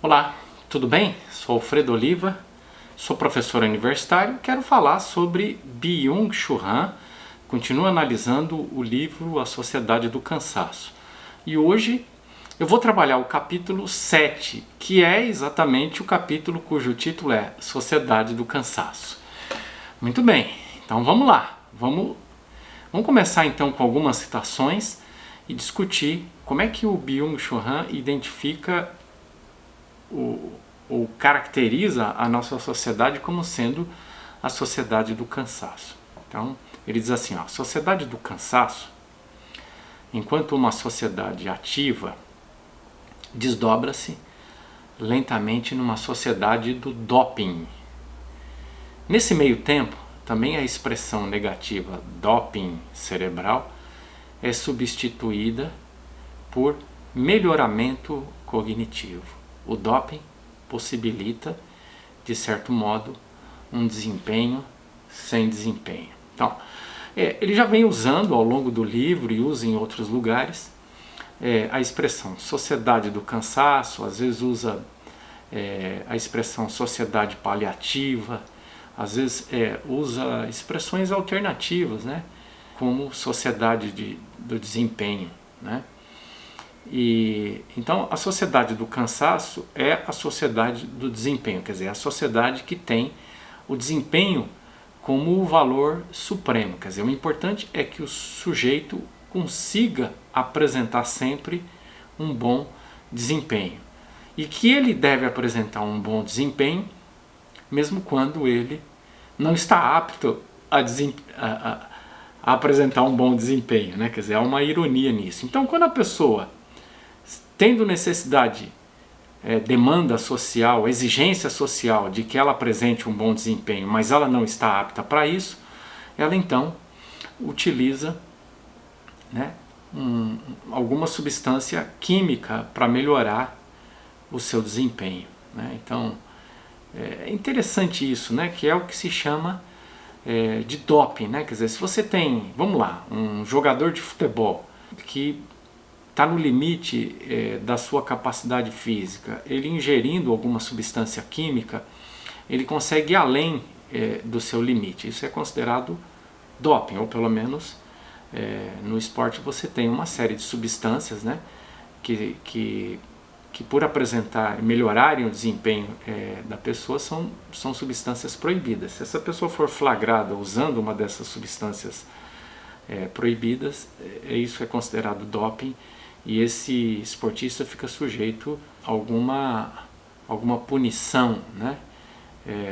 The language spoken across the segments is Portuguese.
Olá, tudo bem? Sou Alfredo Oliva, sou professor universitário e quero falar sobre Byung-Chul Han. Continuo analisando o livro A Sociedade do Cansaço. E hoje eu vou trabalhar o capítulo 7, que é exatamente o capítulo cujo título é Sociedade do Cansaço. Muito bem, então vamos lá. Vamos começar então com algumas citações e discutir como é que o Byung-Chul Han identifica ou caracteriza a nossa sociedade como sendo a sociedade do cansaço. Então, ele diz assim, a sociedade do cansaço, enquanto uma sociedade ativa, desdobra-se lentamente numa sociedade do doping. Nesse meio tempo, também a expressão negativa doping cerebral é substituída por melhoramento cognitivo. O doping possibilita, de certo modo, um desempenho sem desempenho. Então, ele já vem usando ao longo do livro e usa em outros lugares a expressão sociedade do cansaço, às vezes usa a expressão sociedade paliativa, às vezes usa expressões alternativas, né, como sociedade do desempenho, né? Então a sociedade do cansaço é a sociedade do desempenho, quer dizer, a sociedade que tem o desempenho como o valor supremo, quer dizer, o importante é que o sujeito consiga apresentar sempre um bom desempenho e que ele deve apresentar um bom desempenho mesmo quando ele não está apto a apresentar um bom desempenho, né? Quer dizer, há uma ironia nisso. Então quando a pessoa tendo necessidade, demanda social, exigência social de que ela apresente um bom desempenho, mas ela não está apta para isso, ela então utiliza, né, alguma substância química para melhorar o seu desempenho, né? Então é interessante isso, né, que é o que se chama de doping, né? Quer dizer, se você tem, vamos lá, um jogador de futebol que está no limite da sua capacidade física, ele ingerindo alguma substância química, ele consegue ir além do seu limite. Isso é considerado doping, ou pelo menos no esporte você tem uma série de substâncias, né, que por apresentar, melhorarem o desempenho da pessoa são substâncias proibidas. Se essa pessoa for flagrada usando uma dessas substâncias proibidas, isso é considerado doping. E esse esportista fica sujeito a alguma punição, né,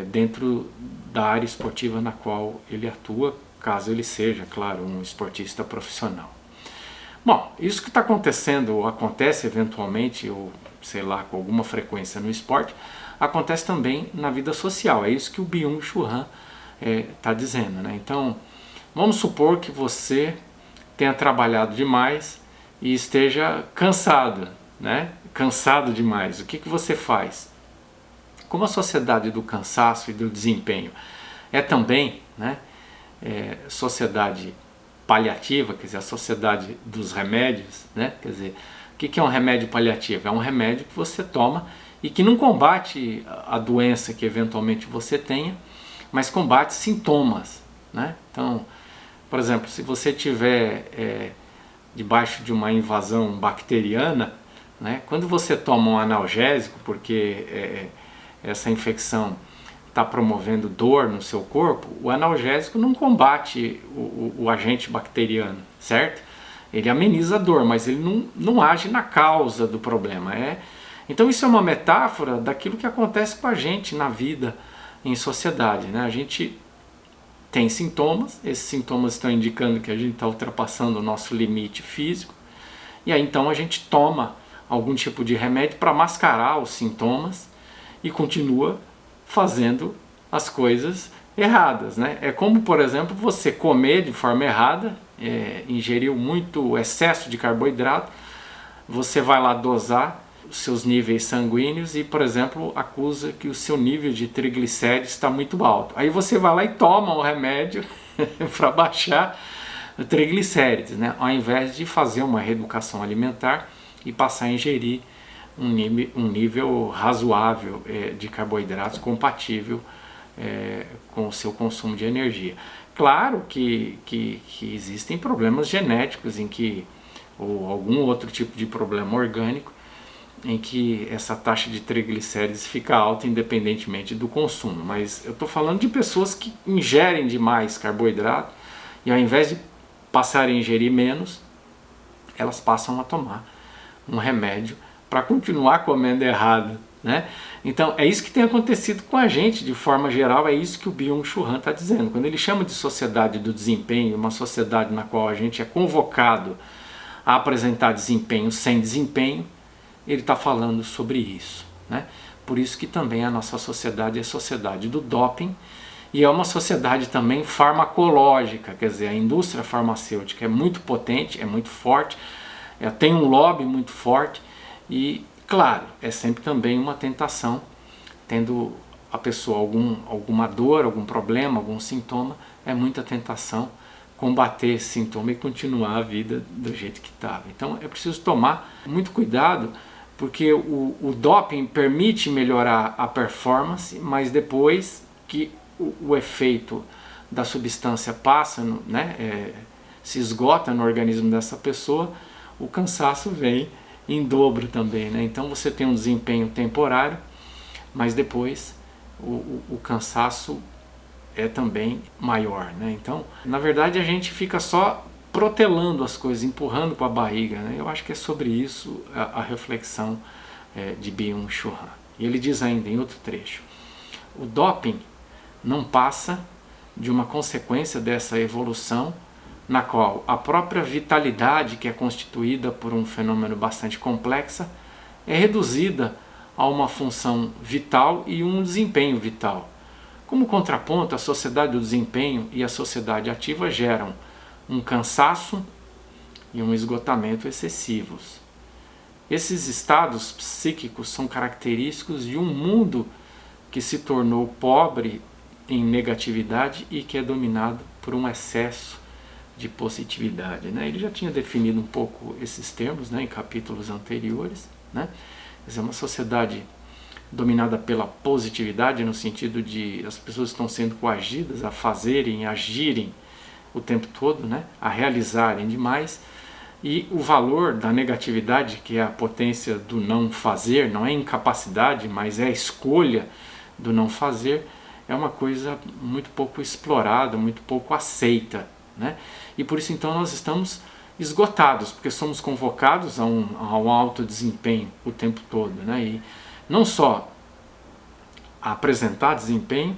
dentro da área esportiva na qual ele atua, caso ele seja, claro, um esportista profissional. Bom, isso que está acontecendo, ou acontece eventualmente, ou sei lá, com alguma frequência no esporte, acontece também na vida social. É isso que o Byung-Chul Han está dizendo, né? Então, vamos supor que você tenha trabalhado demais e esteja cansado, né? Cansado demais. O que você faz? Como a sociedade do cansaço e do desempenho é também, né, sociedade paliativa, quer dizer, a sociedade dos remédios, né? Quer dizer, o que é um remédio paliativo? É um remédio que você toma e que não combate a doença que eventualmente você tenha, mas combate sintomas, né? Então, por exemplo, se você tiver debaixo de uma invasão bacteriana, né, quando você toma um analgésico, porque essa infecção está promovendo dor no seu corpo, o analgésico não combate o agente bacteriano, certo? Ele ameniza a dor, mas ele não age na causa do problema. Então isso é uma metáfora daquilo que acontece com a gente na vida em sociedade, né? A gente tem sintomas, esses sintomas estão indicando que a gente está ultrapassando o nosso limite físico, e aí então a gente toma algum tipo de remédio para mascarar os sintomas e continua fazendo as coisas erradas, né? É como, por exemplo, você comer de forma errada, ingeriu muito excesso de carboidrato, você vai lá dosar os seus níveis sanguíneos e, por exemplo, acusa que o seu nível de triglicéridos está muito alto. Aí você vai lá e toma o remédio para baixar o triglicérides, né? Ao invés de fazer uma reeducação alimentar e passar a ingerir um nível razoável de carboidratos compatível com o seu consumo de energia. Claro que existem problemas genéticos ou algum outro tipo de problema orgânico em que essa taxa de triglicérides fica alta independentemente do consumo. Mas eu estou falando de pessoas que ingerem demais carboidrato e ao invés de passarem a ingerir menos, elas passam a tomar um remédio para continuar comendo errado, né? Então é isso que tem acontecido com a gente de forma geral, é isso que o Byung-Chul Han está dizendo. Quando ele chama de sociedade do desempenho, uma sociedade na qual a gente é convocado a apresentar desempenho sem desempenho, ele está falando sobre isso, né? Por isso que também a nossa sociedade é a sociedade do doping e é uma sociedade também farmacológica, quer dizer, a indústria farmacêutica é muito potente, é muito forte, tem um lobby muito forte e, claro, é sempre também uma tentação, tendo a pessoa alguma dor, algum problema, algum sintoma, é muita tentação combater esse sintoma e continuar a vida do jeito que estava. Então é preciso tomar muito cuidado, porque o doping permite melhorar a performance, mas depois que o efeito da substância passa, se esgota no organismo dessa pessoa, o cansaço vem em dobro também, né? Então você tem um desempenho temporário, mas depois o cansaço é também maior, né? Então, na verdade, a gente fica só protelando as coisas, empurrando com a barriga, né? Eu acho que é sobre isso a reflexão de Byung-Chul Han. E ele diz ainda em outro trecho: o doping não passa de uma consequência dessa evolução na qual a própria vitalidade, que é constituída por um fenômeno bastante complexo, é reduzida a uma função vital e um desempenho vital. Como contraponto, a sociedade do desempenho e a sociedade ativa geram um cansaço e um esgotamento excessivos. Esses estados psíquicos são característicos de um mundo que se tornou pobre em negatividade e que é dominado por um excesso de positividade, né? Ele já tinha definido um pouco esses termos, né, em capítulos anteriores, né? É uma sociedade dominada pela positividade, no sentido de as pessoas estão sendo coagidas a fazerem, a agirem o tempo todo, né, a realizarem demais, e o valor da negatividade, que é a potência do não fazer, não é incapacidade, mas é a escolha do não fazer, é uma coisa muito pouco explorada, muito pouco aceita, né? E por isso então nós estamos esgotados, porque somos convocados a um alto desempenho o tempo todo, né? E não só a apresentar desempenho,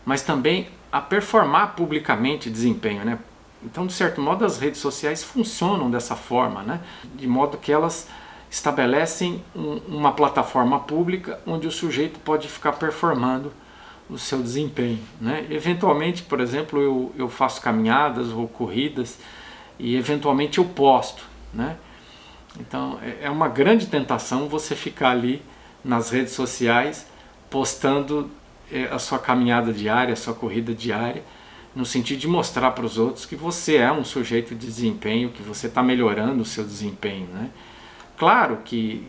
mas também a performar publicamente desempenho, né? Então, de certo modo, as redes sociais funcionam dessa forma, né? De modo que elas estabelecem uma plataforma pública onde o sujeito pode ficar performando o seu desempenho, né? Eventualmente, por exemplo, eu faço caminhadas ou corridas e eventualmente eu posto, né? Então é uma grande tentação você ficar ali nas redes sociais postando a sua caminhada diária, a sua corrida diária, no sentido de mostrar para os outros que você é um sujeito de desempenho, que você está melhorando o seu desempenho, né? Claro que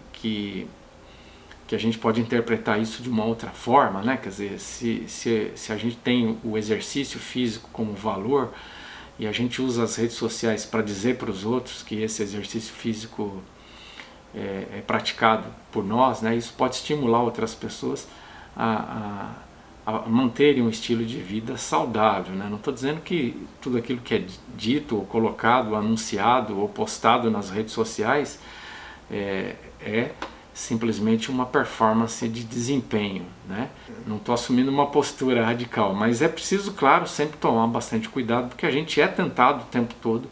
a gente pode interpretar isso de uma outra forma, né? Quer dizer, se a gente tem o exercício físico como valor e a gente usa as redes sociais para dizer para os outros que esse exercício físico é praticado por nós, né? Isso pode estimular outras pessoas a manterem um estilo de vida saudável, né? Não estou dizendo que tudo aquilo que é dito, ou colocado, ou anunciado ou postado nas redes sociais é simplesmente uma performance de desempenho, né? Não estou assumindo uma postura radical, mas é preciso, claro, sempre tomar bastante cuidado, porque a gente é tentado o tempo todo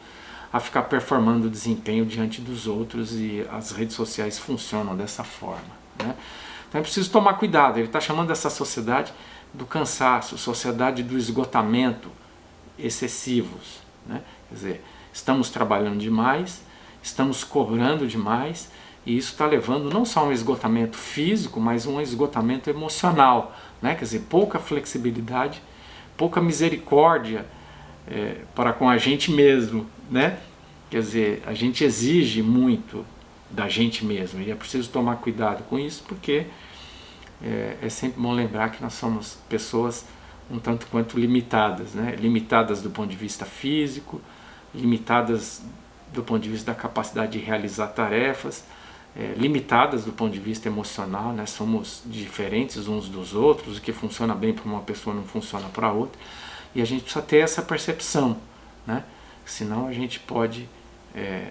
a ficar performando desempenho diante dos outros e as redes sociais funcionam dessa forma, né? Então é preciso tomar cuidado. Ele está chamando essa sociedade do cansaço, sociedade do esgotamento excessivos, né? Quer dizer, estamos trabalhando demais, estamos cobrando demais, e isso está levando não só a um esgotamento físico, mas um esgotamento emocional, né? Quer dizer, pouca flexibilidade, pouca misericórdia para com a gente mesmo, né? Quer dizer, a gente exige muito da gente mesmo. E é preciso tomar cuidado com isso, porque é sempre bom lembrar que nós somos pessoas um tanto quanto limitadas, né? Limitadas do ponto de vista físico, limitadas do ponto de vista da capacidade de realizar tarefas, limitadas do ponto de vista emocional, né? Somos diferentes uns dos outros, o que funciona bem para uma pessoa não funciona para outra, e a gente precisa ter essa percepção, né? Senão a gente pode,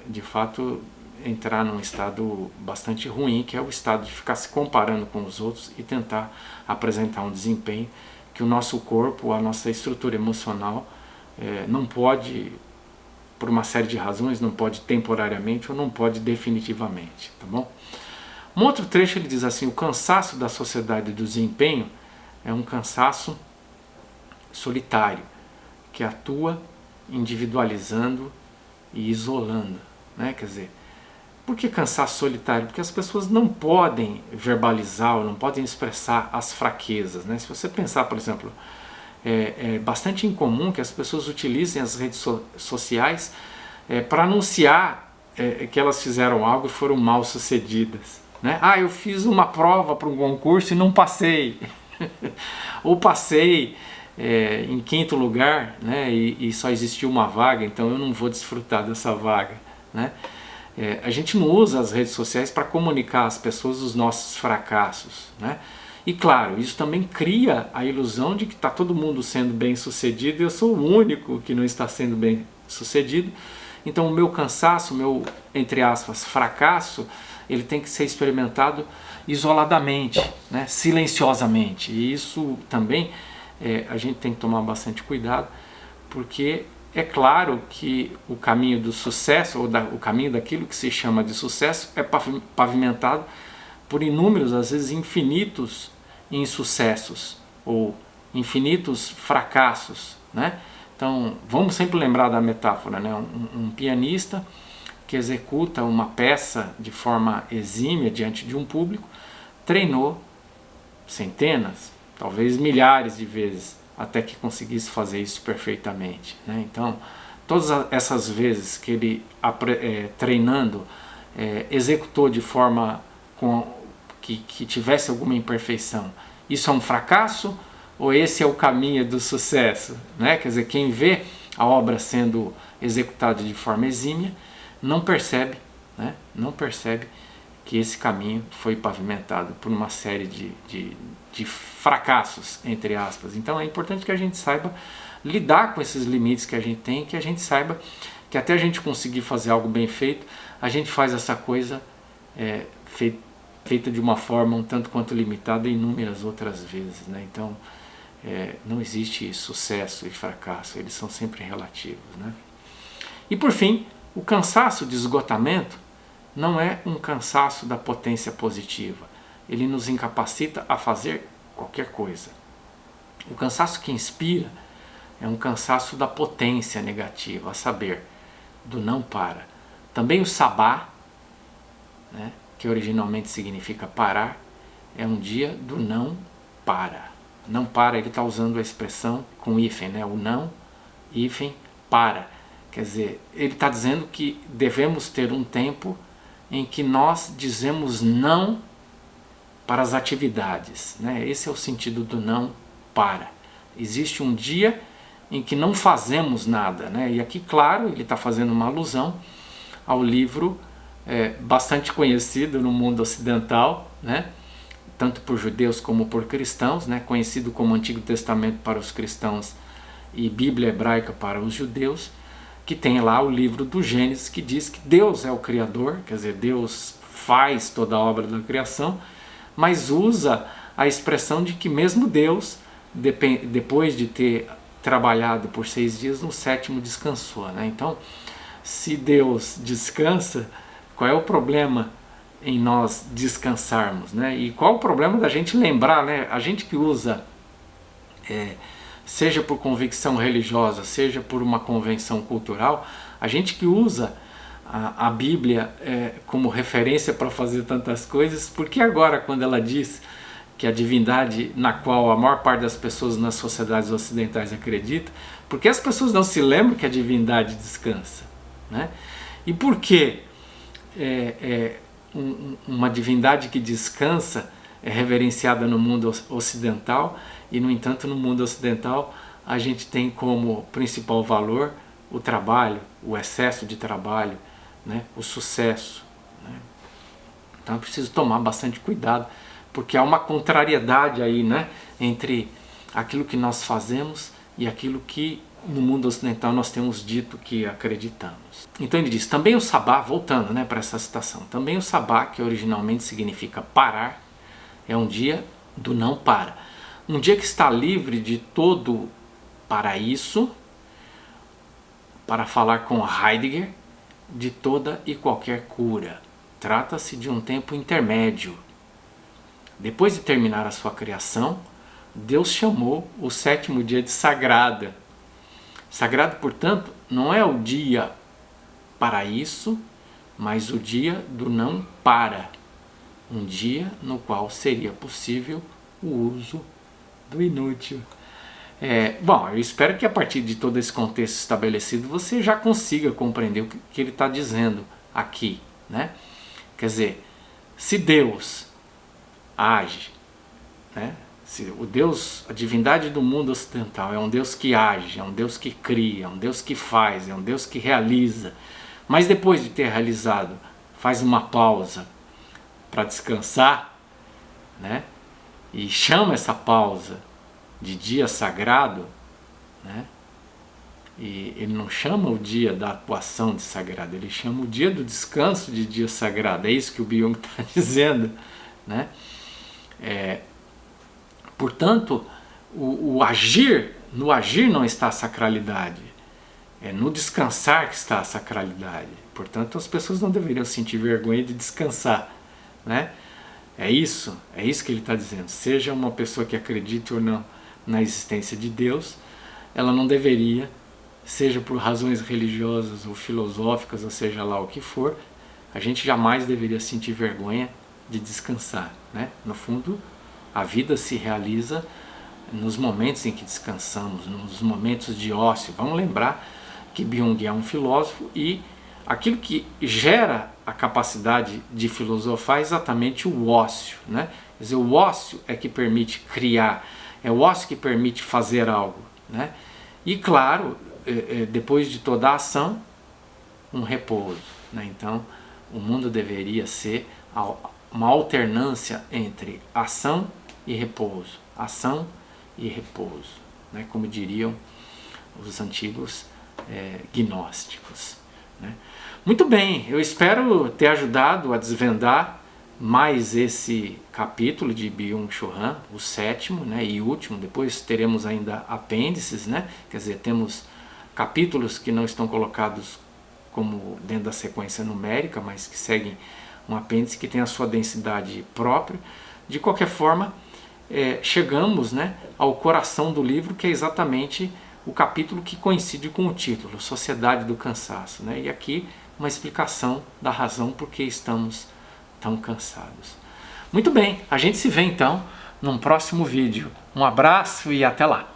de fato, entrar num estado bastante ruim, que é o estado de ficar se comparando com os outros e tentar apresentar um desempenho que o nosso corpo, a nossa estrutura emocional não pode, por uma série de razões, não pode temporariamente ou não pode definitivamente, tá bom? Um outro trecho ele diz assim: o cansaço da sociedade do desempenho é um cansaço solitário, que atua individualizando e isolando, né? Quer dizer, por que cansaço solitário? Porque as pessoas não podem verbalizar ou não podem expressar as fraquezas, né? Se você pensar, por exemplo, é bastante incomum que as pessoas utilizem as redes sociais para anunciar que elas fizeram algo e foram mal sucedidas, né? Ah, eu fiz uma prova para um concurso e não passei, ou passei em quinto lugar, né? E só existiu uma vaga, então eu não vou desfrutar dessa vaga, né? A gente não usa as redes sociais para comunicar às pessoas os nossos fracassos, né? E claro, isso também cria a ilusão de que está todo mundo sendo bem sucedido e eu sou o único que não está sendo bem sucedido. Então o meu cansaço, o meu, entre aspas, fracasso, ele tem que ser experimentado isoladamente, né? Silenciosamente. E isso também a gente tem que tomar bastante cuidado, porque é claro que o caminho do sucesso, ou o caminho daquilo que se chama de sucesso, é pavimentado por inúmeros, às vezes infinitos, insucessos ou infinitos fracassos, né? Então vamos sempre lembrar da metáfora, né? Um pianista que executa uma peça de forma exímia diante de um público treinou centenas, talvez milhares de vezes até que conseguisse fazer isso perfeitamente, né? Então todas essas vezes que ele treinando executou de forma que tivesse alguma imperfeição, isso é um fracasso ou esse é o caminho do sucesso, né? Quer dizer, quem vê a obra sendo executada de forma exímia não percebe, né? Não percebe que esse caminho foi pavimentado por uma série de fracassos, entre aspas. Então é importante que a gente saiba lidar com esses limites que a gente tem, que a gente saiba que até a gente conseguir fazer algo bem feito, a gente faz essa coisa feita de uma forma um tanto quanto limitada inúmeras outras vezes, né? Então não existe sucesso e fracasso, eles são sempre relativos, né? E por fim, o cansaço de esgotamento não é um cansaço da potência positiva, ele nos incapacita a fazer qualquer coisa. O cansaço que inspira é um cansaço da potência negativa, a saber, do não para. Também o sabá, né, que originalmente significa parar, é um dia do não para. Não para, ele está usando a expressão com hífen, né? O não, hífen, para. Quer dizer, ele está dizendo que devemos ter um tempo em que nós dizemos não para as atividades, né? Esse é o sentido do não para. Existe um dia em que não fazemos nada, né? E aqui, claro, ele está fazendo uma alusão ao livro bastante conhecido no mundo ocidental, né? Tanto por judeus como por cristãos, né? Conhecido como Antigo Testamento para os cristãos e Bíblia hebraica para os judeus, que tem lá o livro do Gênesis, que diz que Deus é o Criador, quer dizer, Deus faz toda a obra da criação, mas usa a expressão de que mesmo Deus, depois de ter trabalhado por 6 dias, no 7º descansou, né? Então, se Deus descansa, qual é o problema em nós descansarmos, né? E qual o problema da gente lembrar, né? A gente que usa, seja por convicção religiosa, seja por uma convenção cultural, a gente que usa a Bíblia como referência para fazer tantas coisas, porque agora quando ela diz que a divindade na qual a maior parte das pessoas nas sociedades ocidentais acredita, porque as pessoas não se lembram que a divindade descansa, né? E por que uma divindade que descansa é reverenciada no mundo ocidental, e no entanto no mundo ocidental a gente tem como principal valor o trabalho, o excesso de trabalho, né? O sucesso, né? Então é preciso tomar bastante cuidado, porque há uma contrariedade aí, né, entre aquilo que nós fazemos e aquilo que no mundo ocidental nós temos dito que acreditamos. Então ele diz, também o sabá, voltando, né, para essa citação, também o sabá, que originalmente significa parar, é um dia do não para. Um dia que está livre de todo para isso, para falar com Heidegger, de toda e qualquer cura. Trata-se de um tempo intermédio. Depois de terminar a sua criação, Deus chamou o sétimo dia de sagrado. Sagrado, portanto, não é o dia para isso, mas o dia do não para. Um dia no qual seria possível o uso do inútil. Bom, eu espero que a partir de todo esse contexto estabelecido você já consiga compreender o que ele está dizendo aqui, né? Quer dizer, se Deus age, né? Se o Deus, a divindade do mundo ocidental é um Deus que age, é um Deus que cria, é um Deus que faz, é um Deus que realiza, mas depois de ter realizado faz uma pausa para descansar, né? E chama essa pausa de dia sagrado, né? E ele não chama o dia da atuação de sagrado, ele chama o dia do descanso de dia sagrado. É isso que o Byung está dizendo, né? Portanto, o agir, no agir não está a sacralidade, é no descansar que está a sacralidade. Portanto, as pessoas não deveriam sentir vergonha de descansar, né? É isso que ele está dizendo. Seja uma pessoa que acredite ou não na existência de Deus, ela não deveria, seja por razões religiosas ou filosóficas, ou seja lá o que for, a gente jamais deveria sentir vergonha de descansar, né? No fundo, a vida se realiza nos momentos em que descansamos, nos momentos de ócio. Vamos lembrar que Byung é um filósofo e aquilo que gera a capacidade de filosofar é exatamente o ócio, né? Quer dizer, o ócio é que permite criar, é o ócio que permite fazer algo, né? E claro, depois de toda a ação, um repouso, né? Então, o mundo deveria ser uma alternância entre ação e repouso, né? Como diriam os antigos gnósticos, né? Muito bem, eu espero ter ajudado a desvendar mais esse capítulo de Byung-Chul Han, o sétimo, né, e último. Depois teremos ainda apêndices, né? Quer dizer, temos capítulos que não estão colocados como dentro da sequência numérica, mas que seguem um apêndice que tem a sua densidade própria. De qualquer forma, chegamos, né, ao coração do livro, que é exatamente o capítulo que coincide com o título, Sociedade do Cansaço, né? E aqui uma explicação da razão por que estamos tão cansados. Muito bem, a gente se vê então num próximo vídeo. Um abraço e até lá!